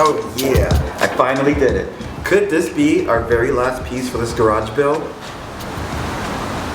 Oh yeah, I finally did it. Could this be our very last piece for this garage build?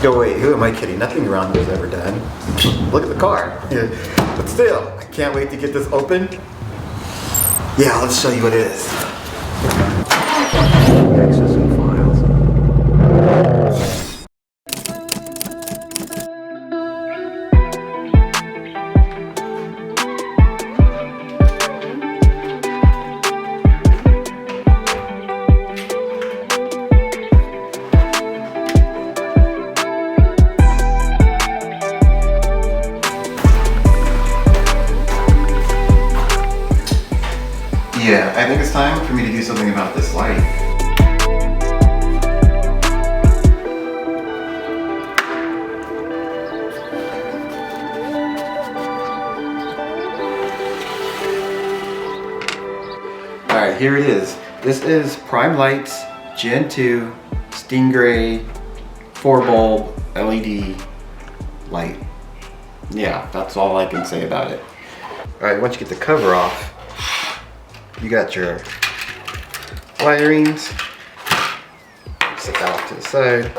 No wait, who am I kidding? Nothing around here is ever done. Look at the car. But still, I can't wait to get this open. Yeah, let's show you what it is. Access and files. Yeah, I think it's time for me to do something about this light. Alright, here it is. This is Prime Lights Gen 2 Stingray 4 bulb LED light. Yeah, that's all I can say about it. Alright, once you get the cover off, you got your wirings, set that off to the side.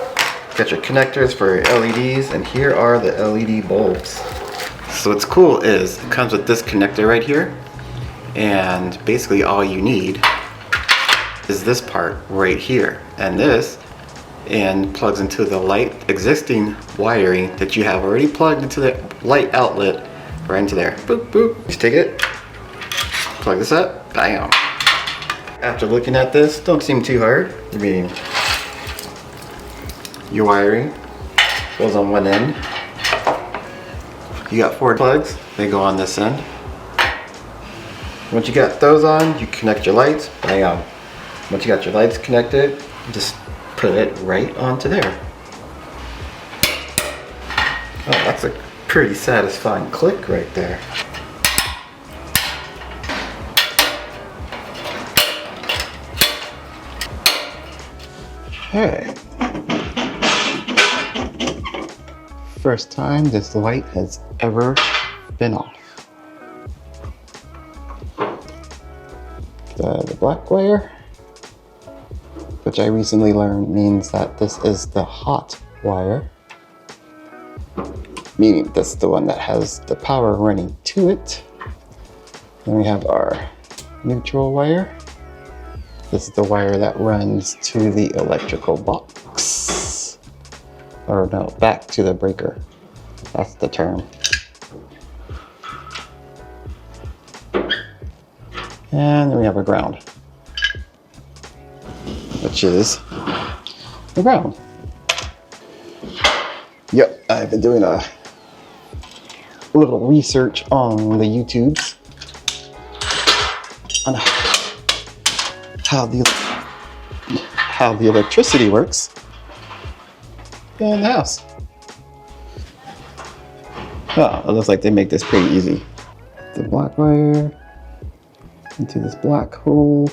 Got your connectors for your LEDs, and here are the LED bulbs. So what's cool is it comes with this connector right here, and basically all you need is this part right here, and this plugs into the light existing wiring that you have already plugged into the light outlet right into there. Boop boop. Just take it, plug this up. Bam. After looking at this, don't seem too hard. I mean, your wiring goes on one end. You got 4 plugs, they go on this end. Once you got those on, you connect your lights. Bam. Once you got your lights connected, just put it right onto there. Oh, that's a pretty satisfying click right there. Okay. First time this light has ever been off. The black wire, which I recently learned means that this is the hot wire, meaning this is the one that has the power running to it. Then we have our neutral wire. This is the wire that runs to the electrical box. Or no, back to the breaker. That's the term. And then we have our ground, which is the ground. Yep, I've been doing a little research on the YouTubes on how the electricity works in the house. Oh, it looks like they make this pretty easy. The black wire into this black hole.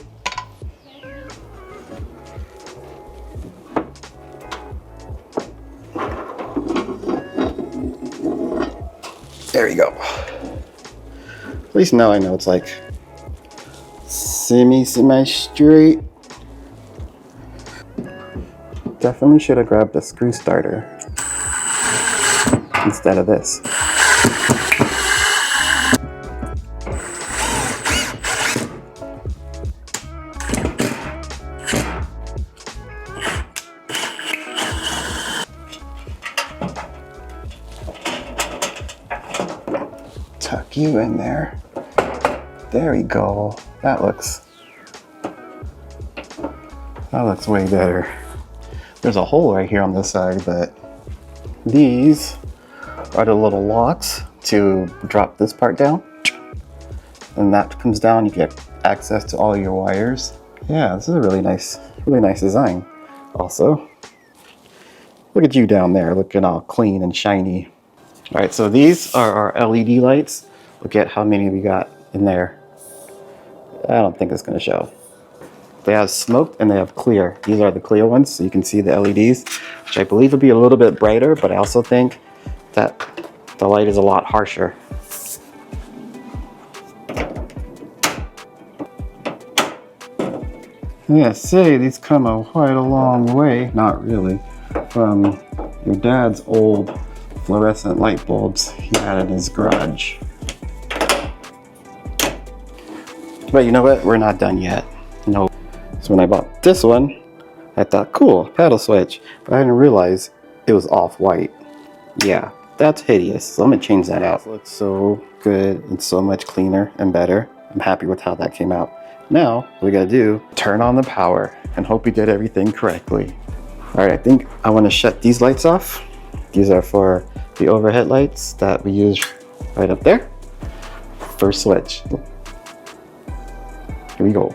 There we go. At least now I know it's like semi-straight. Definitely should have grabbed a screw starter instead of this. Tuck you in there. There we go. That looks way better. There's a hole right here on this side, but these are the little locks to drop this part down. And that comes down, you get access to all your wires. Yeah, this is a really nice design. Also, look at you down there looking all clean and shiny. All right, so these are our LED lights. Look at how many we got in there. I don't think it's gonna show. They have smoked and they have clear. These are the clear ones, so you can see the LEDs, which I believe would be a little bit brighter, but I also think that the light is a lot harsher. Yeah, say these come quite a long way, not really, from your dad's old fluorescent light bulbs he had in his garage. But you know what? We're not done yet. No. So when I bought this one, I thought, cool, paddle switch. But I didn't realize it was off-white. Yeah, that's hideous. So I'm gonna change that out. It looks so good and so much cleaner and better. I'm happy with how that came out. Now, what we gotta do, turn on the power and hope we did everything correctly. All right, I think I wanna shut these lights off. These are for the overhead lights that we use right up there. First switch. Here we go.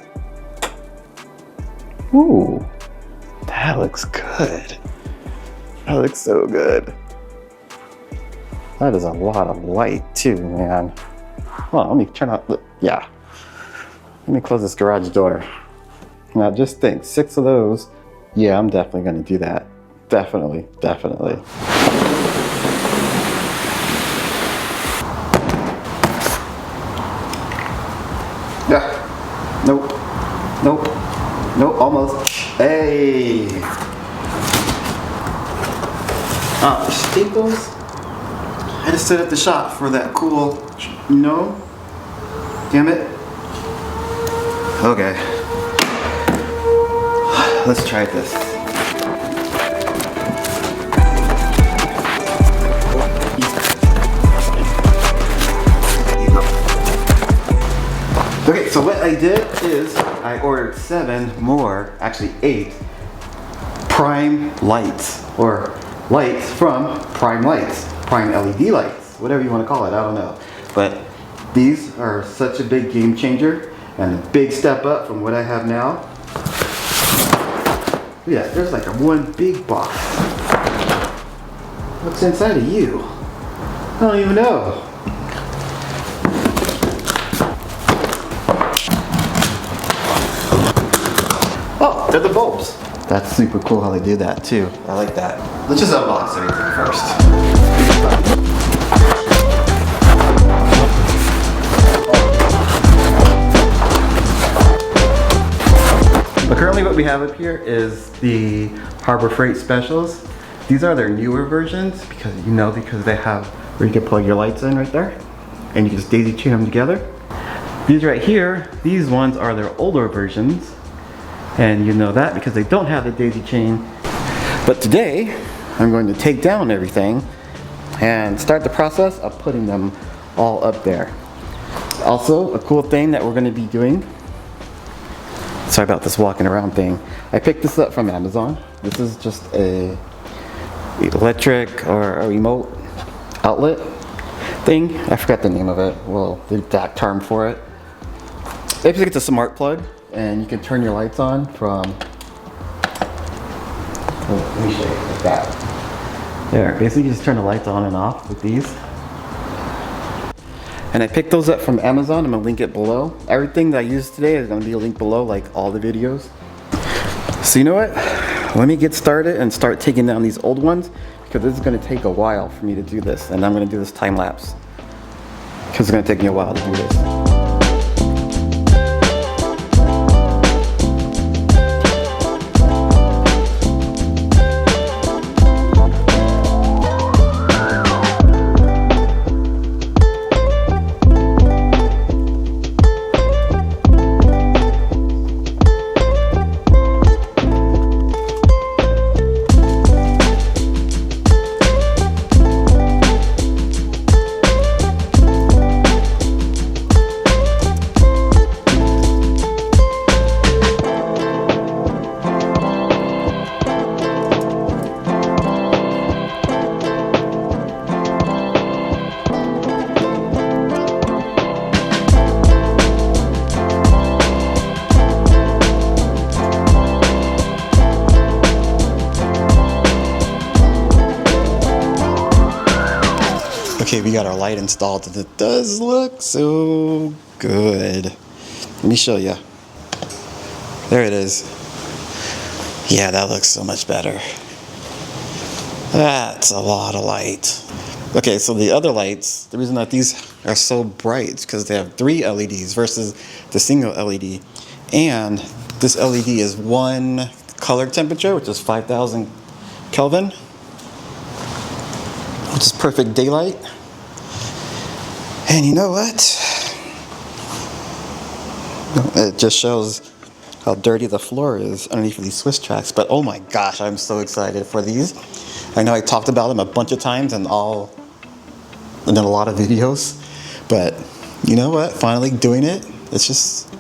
Ooh, that looks good. That looks so good. That is a lot of light too, man. Hold on, let me turn on, yeah. Let me close this garage door. Now just think, 6 of those. Yeah, I'm definitely gonna do that. Definitely, definitely. Yeah, nope, nope, nope, almost. Hey. Staples. I just set up the shop for that cool, no? Damn it. Okay. Let's try this. Okay, so what I did is I ordered 7 more, actually 8, prime lights, or lights from Prime Lights, Prime LED lights, whatever you want to call it, I don't know. But these are such a big game changer and a big step up from what I have now. Look at that, there's like one big box. What's inside of you? I don't even know. Oh, they're the bulbs. That's super cool how they do that too. I like that. Let's just unbox everything first. But currently what we have up here is the Harbor Freight Specials. These are their newer versions because they have where you can plug your lights in right there and you can just daisy chain them together. These right here, these ones are their older versions. And you know that because they don't have the daisy chain. But today, I'm going to take down everything and start the process of putting them all up there. Also, a cool thing that we're going to be doing, sorry about this walking around thing, I picked this up from Amazon. This is just a electric or a remote outlet thing. I forgot the name of it, well, the exact term for it. Basically, it's a smart plug. And you can turn your lights on from, let me show you, like that. There, basically you just turn the lights on and off with these. And I picked those up from Amazon. I'm gonna link it below. Everything that I used today is gonna be a link below, like all the videos. So you know what? Let me get started and start taking down these old ones because this is gonna take a while for me to do this. And I'm gonna do this time lapse because it's gonna take me a while to do this. Okay, we got our light installed and it does look so good. Let me show you. There it is. Yeah, that looks so much better. That's a lot of light. Okay, so the other lights, the reason that these are so bright is because they have 3 LEDs versus the single LED. And This LED is one color temperature, which is 5,000 Kelvin, which is perfect daylight. And you know what? It just shows how dirty the floor is underneath these Swiss tracks. But oh my gosh, I'm so excited for these. I know I talked about them a bunch of times and in a lot of videos. But you know what? Finally doing it. It's just,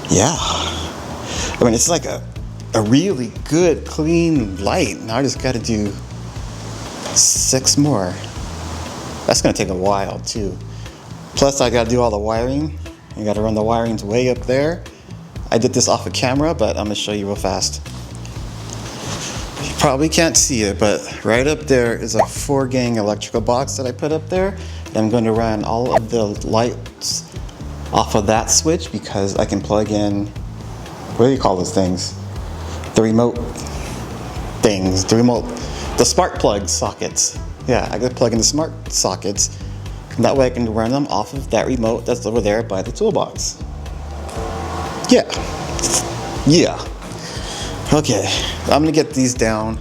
yeah. I mean, it's like a really good, clean light. Now I just got to do 6 more. That's going to take a while too. Plus, I got to do all the wiring. I got to run the wirings way up there. I did this off of camera, but I'm going to show you real fast. You probably can't see it, but right up there is a 4-gang electrical box that I put up there. And I'm going to run all of the lights off of that switch because I can plug in, what do you call those things? The remote things, the spark plug sockets. Yeah, I could plug in the smart sockets. And that way I can run them off of that remote that's over there by the toolbox. Yeah. Okay, I'm gonna get these down.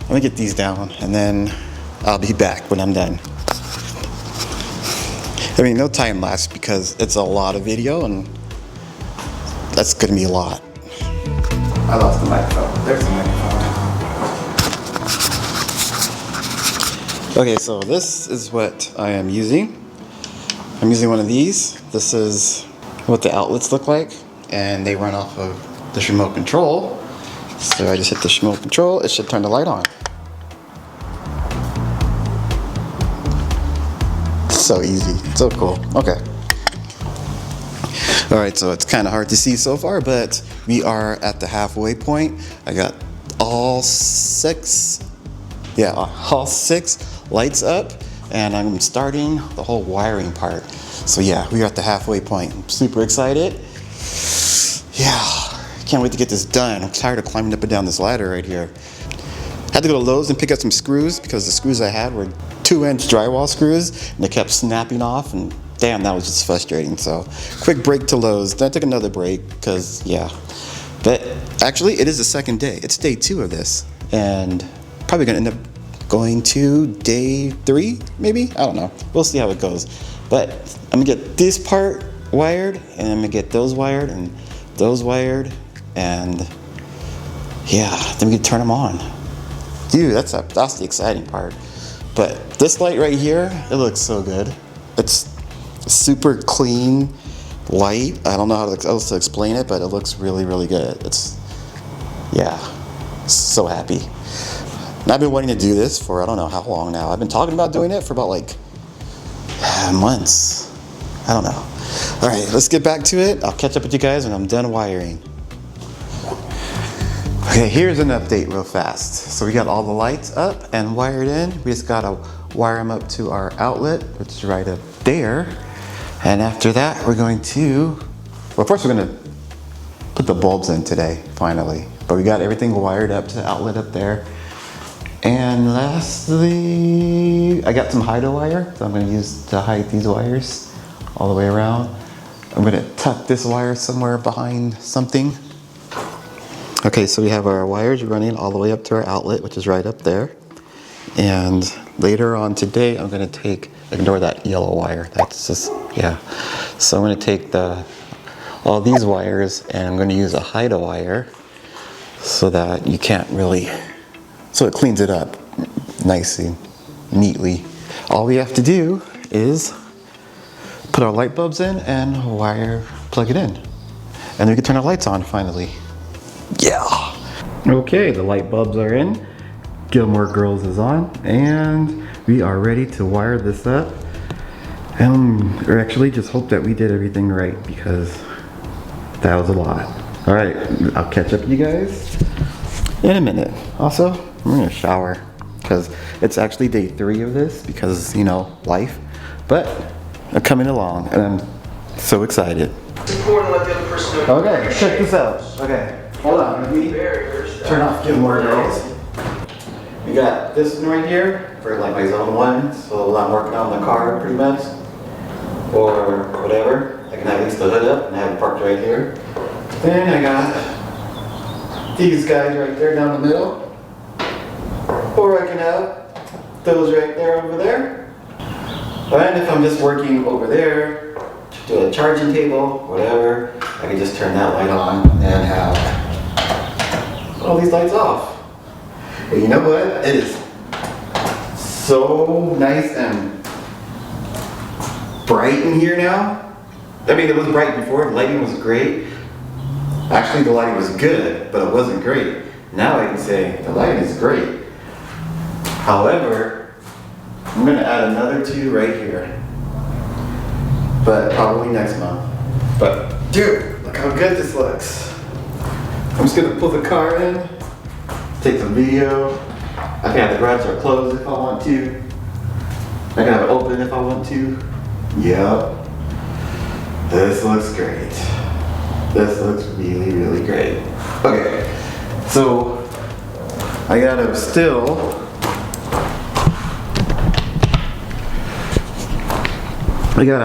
And then I'll be back when I'm done. I mean, no time lapse because it's a lot of video and that's gonna be a lot. I lost the microphone. There's the microphone. Okay, so this is what I am using. I'm using one of these. This is what the outlets look like, and they run off of this remote control. So I just hit the remote control, it should turn the light on. So easy, so cool. Okay. Alright, so it's kind of hard to see so far, but we are at the halfway point. I got all 6 lights up, and I'm starting the whole wiring part. So yeah, we are at the halfway point. I'm super excited. Yeah, can't wait to get this done. I'm tired of climbing up and down this ladder right here. Had to go to Lowe's and pick up some screws because the screws I had were 2-inch drywall screws and they kept snapping off, and damn, that was just frustrating. So quick break to Lowe's, then I took another break because yeah. But actually it is the second day. It's day 2 of this, and probably gonna end up going to day 3 maybe, I don't know, we'll see how it goes. But I'm gonna get this part wired, and I'm gonna get those wired and those wired, and yeah, then we can turn them on. Dude, that's the exciting part. But this light right here, it looks so good. It's super clean light. I don't know how else to explain it, but it looks really, really good. It's, yeah, so happy. And I've been wanting to do this for I don't know how long now. I've been talking about doing it for about like months. I don't know. All right, let's get back to it. I'll catch up with you guys when I'm done wiring. Okay, here's an update real fast. So we got all the lights up and wired in. We just gotta wire them up to our outlet, which is right up there. And after that, we're going to, well, first we're gonna put the bulbs in today, finally. But we got everything wired up to the outlet up there. And lastly, I got some hide wire, so I'm gonna use to hide these wires all the way around. I'm gonna tuck this wire somewhere behind something. Okay, so we have our wires running all the way up to our outlet, which is right up there. And later on today, I'm gonna ignore that yellow wire. That's just, yeah. So I'm gonna take all these wires and I'm gonna use a hide wire so that you can't really, so it cleans it up nicely, neatly. All we have to do is put our light bulbs in and plug it in. And we can turn our lights on finally. Yeah. Okay, the light bulbs are in. Gilmore Girls is on, and we are ready to wire this up. Or actually just hope that we did everything right because that was a lot. All right, I'll catch up with you guys in a minute. Also, I'm gonna shower because it's actually day 3 of this because, you know, life. But I'm coming along and I'm so excited. Okay, check this out. Okay. Hold on, let me turn off Gilmore Girls. We got this one right here for like my zone 1, so I'm working on the car pretty much, or whatever. I can at least the hood up and have it parked right here. Then I got these guys right there down the middle. Or I can have those right there over there. And if I'm just working over there, to a charging table, whatever, I can just turn that light on and have all these lights off. And you know what? It is so nice and bright in here now. I mean, it was bright before, the lighting was great. Actually, the lighting was good, but it wasn't great. Now I can say the lighting is great. However, I'm gonna add another 2 right here. But probably next month. But dude, look how good this looks. I'm just gonna pull the car in, take some video. I can have the garage door closed if I want to. I can have it open if I want to. Yep. This looks great. This looks really, really great. Okay, so I gotta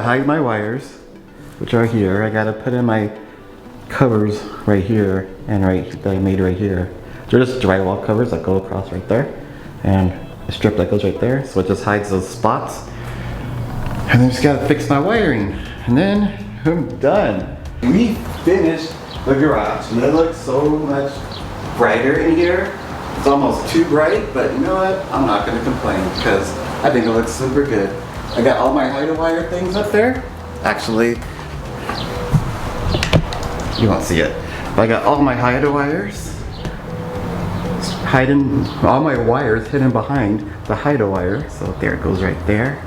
hide my wires, which are here. I gotta put in my covers right here and that I made right here. They're just drywall covers that go across right there, and a strip that goes right there, so it just hides those spots. And then just gotta fix my wiring, and then I'm done. We finished the garage, and it looks so much brighter in here. It's almost too bright, but you know what? I'm not gonna complain because I think it looks super good. I got all my Hardwired things up there. Actually, you won't see it. But I got all my Hardwires hiding, all my wires hidden behind the Hardwire. So there it goes right there.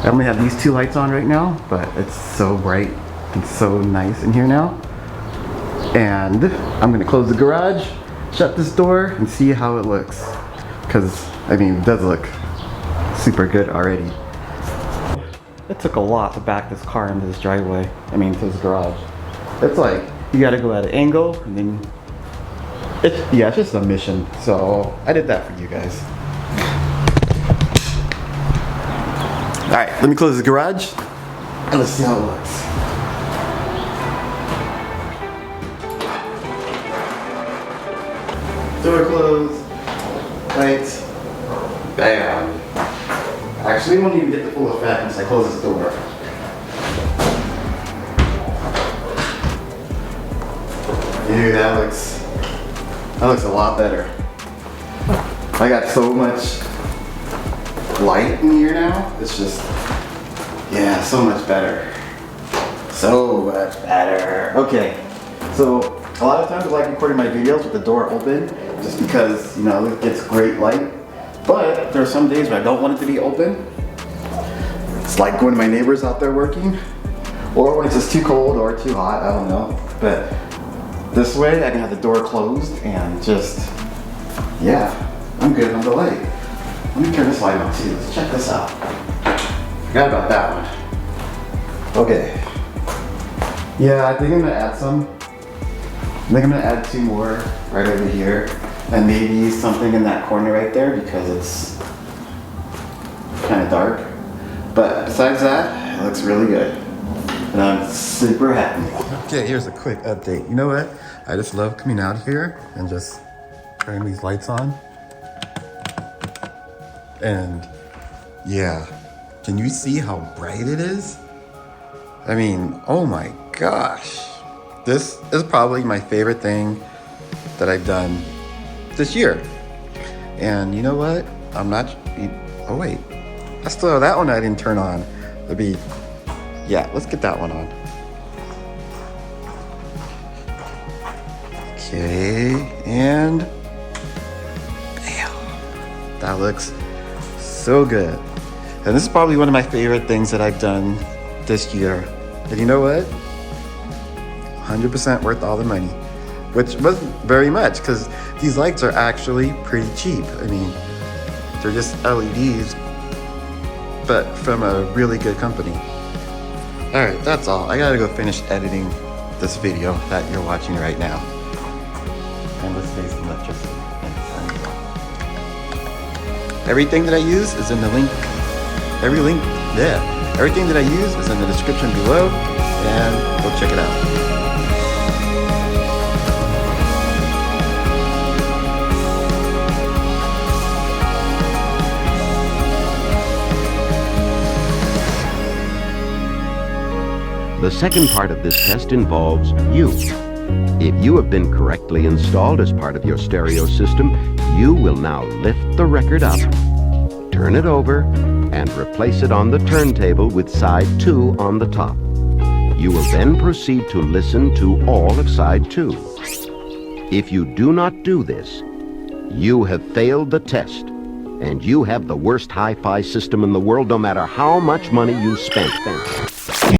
I only have these 2 lights on right now, but it's so bright and so nice in here now. And I'm gonna close the garage, shut this door, and see how it looks. Because, I mean, it does look super good already. It took a lot to back this car into this driveway, to this garage. It's like, you gotta go at an angle, and then, it's just a mission. So, I did that for you guys. All right, let me close the garage, and let's see how it looks. Door closed, lights, bam. Actually, we won't even get the full effect once I close this door. Dude, that looks a lot better. I got so much light in here now. It's just, yeah, so much better. So much better. Okay, so a lot of times I like recording my videos with the door open, just because, it gets great light. But there are some days when I don't want it to be open. It's like when my neighbor's out there working, or when it's just too cold or too hot, I don't know. But this way I can have the door closed and just, yeah, I'm good on the light. Let me turn this light on too. Let's check this out. Forgot about that one. Okay. Yeah, I think I'm gonna add some. I think I'm gonna add 2 more right over here. And maybe something in that corner right there because it's kind of dark. But besides that, it looks really good. And I'm super happy. Okay, here's a quick update. You know what? I just love coming out here and just turning these lights on. And yeah, can you see how bright it is? I mean, oh my gosh. This is probably my favorite thing that I've done this year. And you know what? Oh wait, I still have that one I didn't turn on. Let's get that one on. Okay, and bam. That looks so good. And this is probably one of my favorite things that I've done this year. And you know what? 100% worth all the money. Which wasn't very much, because these lights are actually pretty cheap. I mean, they're just LEDs, but from a really good company. All right, that's all. I gotta go finish editing this video that you're watching right now. And let's save some electricity. Everything that I use is in the link. Everything that I use is in the description below, and go check it out. The second part of this test involves you. If you have been correctly installed as part of your stereo system, you will now lift the record up, turn it over, and replace it on the turntable with side 2 on the top. You will then proceed to listen to all of side 2. If you do not do this, you have failed the test, and you have the worst hi-fi system in the world, no matter how much money you spent.